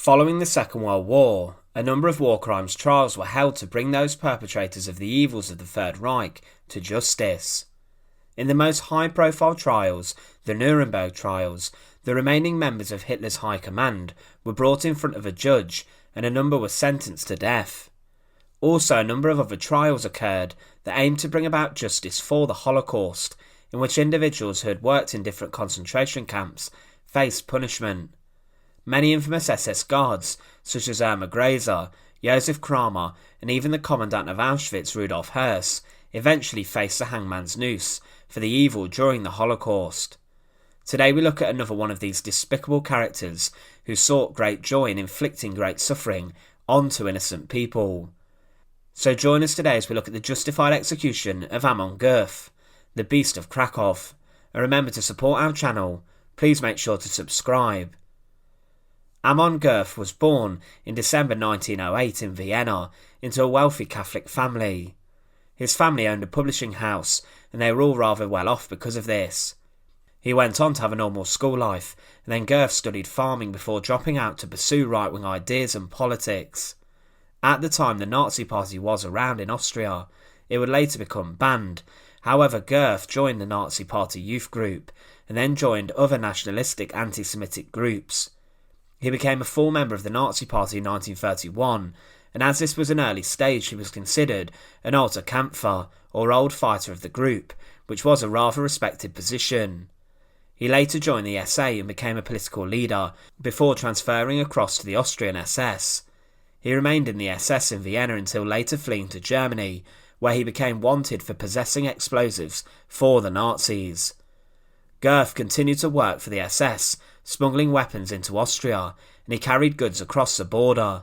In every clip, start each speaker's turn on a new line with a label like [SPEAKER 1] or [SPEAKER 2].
[SPEAKER 1] Following the Second World War, a number of war crimes trials were held to bring those perpetrators of the evils of the Third Reich to justice. In the most high-profile trials, the Nuremberg Trials, the remaining members of Hitler's high command were brought in front of a judge and a number were sentenced to death. Also, a number of other trials occurred that aimed to bring about justice for the Holocaust, in which individuals who had worked in different concentration camps faced punishment. Many infamous SS guards, such as Amon Göth, Josef Kramer, and even the Commandant of Auschwitz, Rudolf Höss, eventually faced the hangman's noose for the evil during the Holocaust. Today we look at another one of these despicable characters who sought great joy in inflicting great suffering onto innocent people. So join us today as we look at the justified execution of Amon Göth, the Beast of Krakow, and remember to support our channel. Please make sure to subscribe. Amon Göth was born in December 1908 in Vienna into a wealthy Catholic family. His family owned a publishing house and they were all rather well off because of this. He went on to have a normal school life, and then Göth studied farming before dropping out to pursue right-wing ideas and politics. At the time the Nazi Party was around in Austria, it would later become banned. However, Göth joined the Nazi Party youth group and then joined other nationalistic anti-Semitic groups. He became a full member of the Nazi Party in 1931, and as this was an early stage, he was considered an alter Kämpfer, or old fighter of the group, which was a rather respected position. He later joined the SA and became a political leader, before transferring across to the Austrian SS. He remained in the SS in Vienna until later fleeing to Germany, where he became wanted for possessing explosives for the Nazis. Göth continued to work for the SS, smuggling weapons into Austria, and he carried goods across the border.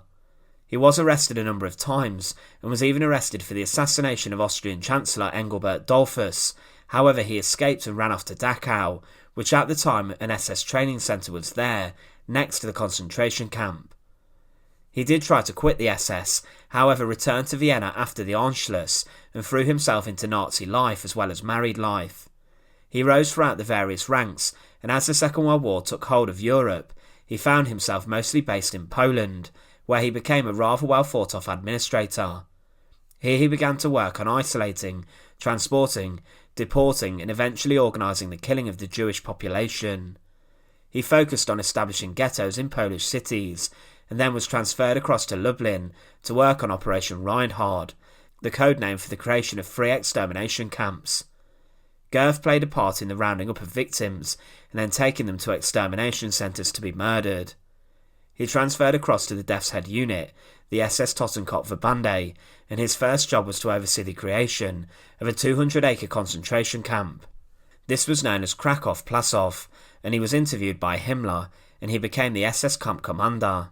[SPEAKER 1] He was arrested a number of times, and was even arrested for the assassination of Austrian Chancellor Engelbert Dollfuss. However, he escaped and ran off to Dachau, which at the time an SS training centre was there, next to the concentration camp. He did try to quit the SS, however returned to Vienna after the Anschluss, and threw himself into Nazi life as well as married life. He rose throughout the various ranks, and as the Second World War took hold of Europe, he found himself mostly based in Poland, where he became a rather well thought of administrator. Here he began to work on isolating, transporting, deporting and eventually organising the killing of the Jewish population. He focused on establishing ghettos in Polish cities, and then was transferred across to Lublin to work on Operation Reinhard, the code name for the creation of 3 extermination camps. Göth played a part in the rounding up of victims and then taking them to extermination centres to be murdered. He transferred across to the Death's Head unit, the SS Totenkopf-Verbände, and his first job was to oversee the creation of a 200-acre concentration camp. This was known as Krakow-Plaszow, and he was interviewed by Himmler, and he became the SS camp commander.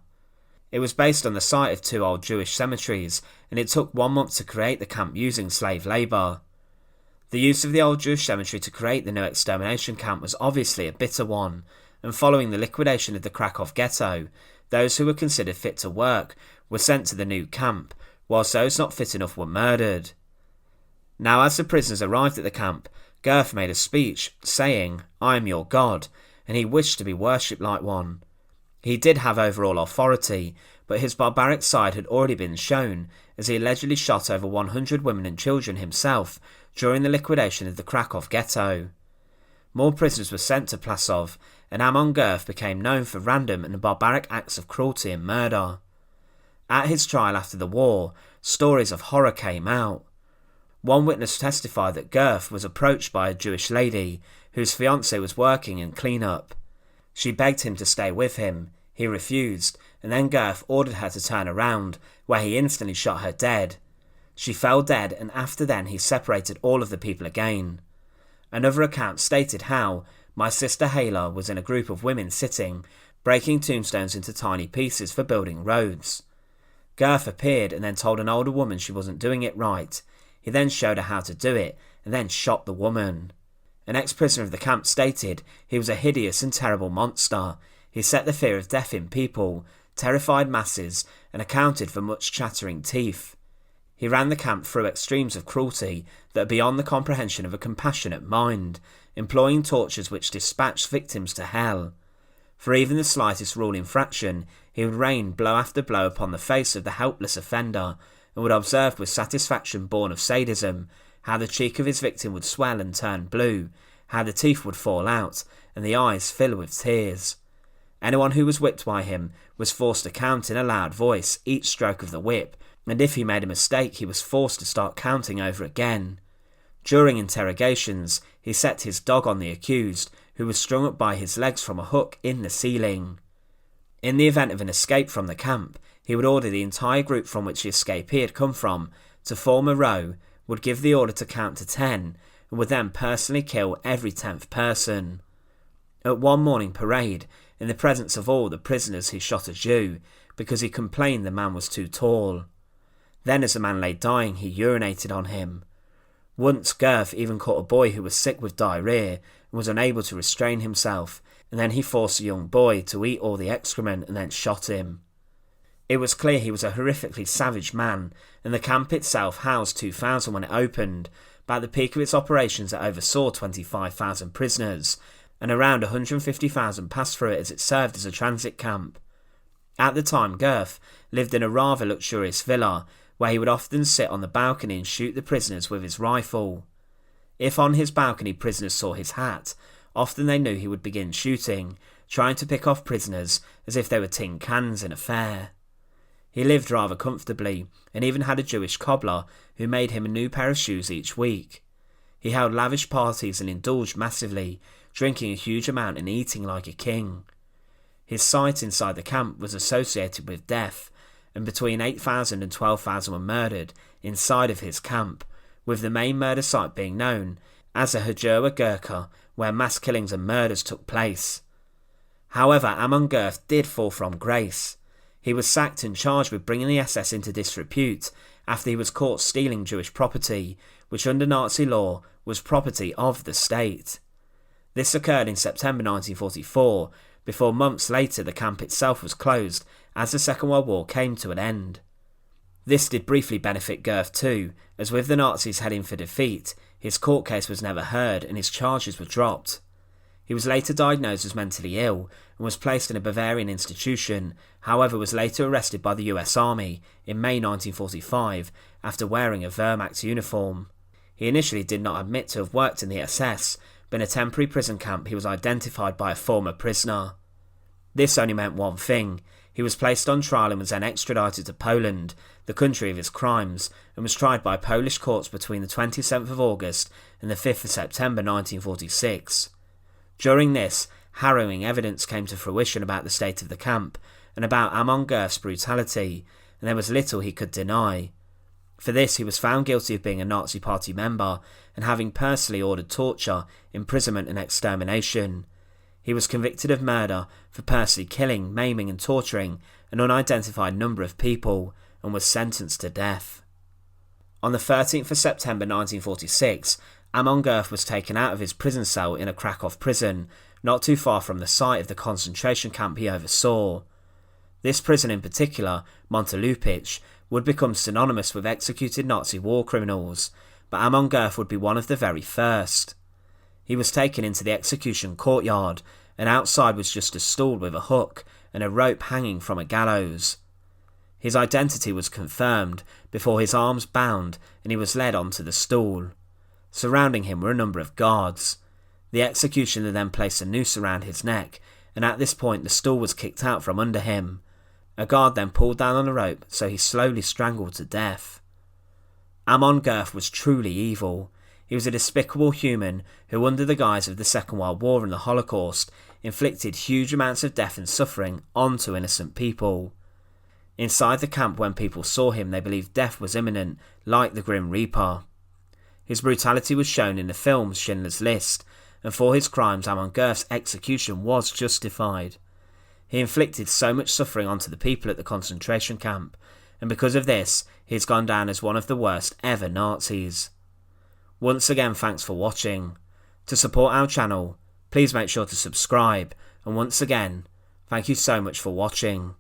[SPEAKER 1] It was based on the site of 2 old Jewish cemeteries, and it took 1 month to create the camp using slave labour. The use of the old Jewish cemetery to create the new extermination camp was obviously a bitter one, and following the liquidation of the Krakow ghetto, those who were considered fit to work were sent to the new camp, whilst those not fit enough were murdered. Now as the prisoners arrived at the camp, Göth made a speech saying, "I am your God," and he wished to be worshipped like one. He did have overall authority, but his barbaric side had already been shown, as he allegedly shot over 100 women and children himself during the liquidation of the Krakow ghetto. More prisoners were sent to Plaszow, and Amon Göth became known for random and barbaric acts of cruelty and murder. At his trial after the war, stories of horror came out. One witness testified that Göth was approached by a Jewish lady whose fiancé was working in clean-up. She begged him to stay with him. He refused, and then Göth ordered her to turn around, where he instantly shot her dead. She fell dead, and after then he separated all of the people again. Another account stated how my sister Hayla was in a group of women sitting, breaking tombstones into tiny pieces for building roads. Göth appeared and then told an older woman she wasn't doing it right. He then showed her how to do it, and then shot the woman. An ex-prisoner of the camp stated he was a hideous and terrible monster. He set the fear of death in people, terrified masses, and accounted for much chattering teeth. He ran the camp through extremes of cruelty that are beyond the comprehension of a compassionate mind, employing tortures which dispatched victims to hell. For even the slightest rule infraction, he would rain blow after blow upon the face of the helpless offender, and would observe with satisfaction born of sadism how the cheek of his victim would swell and turn blue, how the teeth would fall out, and the eyes fill with tears. Anyone who was whipped by him was forced to count in a loud voice each stroke of the whip, and if he made a mistake he was forced to start counting over again. During interrogations, he set his dog on the accused, who was strung up by his legs from a hook in the ceiling. In the event of an escape from the camp, he would order the entire group from which the escapee had come from to form a row, would give the order to count to 10, and would then personally kill every 10th person. At one morning parade, in the presence of all the prisoners, he shot a Jew, because he complained the man was too tall. Then as the man lay dying, he urinated on him. Once Göth even caught a boy who was sick with diarrhea and was unable to restrain himself, and then he forced a young boy to eat all the excrement and then shot him. It was clear he was a horrifically savage man, and the camp itself housed 2,000 when it opened, but at the peak of its operations it oversaw 25,000 prisoners, and around 150,000 passed through it as it served as a transit camp. At the time, Göth lived in a rather luxurious villa, where he would often sit on the balcony and shoot the prisoners with his rifle. If on his balcony prisoners saw his hat, often they knew he would begin shooting, trying to pick off prisoners as if they were tin cans in a fair. He lived rather comfortably, and even had a Jewish cobbler who made him a new pair of shoes each week. He held lavish parties and indulged massively, drinking a huge amount and eating like a king. His site inside the camp was associated with death, and between 8,000 and 12,000 were murdered inside of his camp, with the main murder site being known as the Hajura Gurkha, where mass killings and murders took place. However, Amon Göth did fall from grace. He was sacked and charged with bringing the SS into disrepute after he was caught stealing Jewish property, which under Nazi law was property of the state. This occurred in September 1944, before months later the camp itself was closed as the Second World War came to an end. This did briefly benefit Göth too, as with the Nazis heading for defeat, his court case was never heard and his charges were dropped. He was later diagnosed as mentally ill and was placed in a Bavarian institution, however was later arrested by the US Army in May 1945 after wearing a Wehrmacht uniform. He initially did not admit to have worked in the SS, but in a temporary prison camp he was identified by a former prisoner. This only meant one thing: he was placed on trial and was then extradited to Poland, the country of his crimes, and was tried by Polish courts between the 27th of August and the 5th of September 1946. During this, harrowing evidence came to fruition about the state of the camp and about Amon Göth's brutality, and there was little he could deny. For this he was found guilty of being a Nazi Party member and having personally ordered torture, imprisonment and extermination. He was convicted of murder for personally killing, maiming and torturing an unidentified number of people and was sentenced to death. On the 13th of September 1946, Amon Göth was taken out of his prison cell in a Krakow prison, not too far from the site of the concentration camp he oversaw. This prison in particular, Montelupich, would become synonymous with executed Nazi war criminals, but Amon Göth would be one of the very first. He was taken into the execution courtyard, and outside was just a stool with a hook and a rope hanging from a gallows. His identity was confirmed before his arms bound and he was led onto the stool. Surrounding him were a number of guards. The executioner then placed a noose around his neck, and at this point the stool was kicked out from under him. A guard then pulled down on the rope, so he slowly strangled to death. Amon Göth was truly evil. He was a despicable human who, under the guise of the Second World War and the Holocaust, inflicted huge amounts of death and suffering onto innocent people. Inside the camp, when people saw him, they believed death was imminent, like the Grim Reaper. His brutality was shown in the film Schindler's List, and for his crimes Amon Göth's execution was justified. He inflicted so much suffering onto the people at the concentration camp, and because of this, he has gone down as one of the worst ever Nazis. Once again, thanks for watching. To support our channel, please make sure to subscribe, and once again, thank you so much for watching.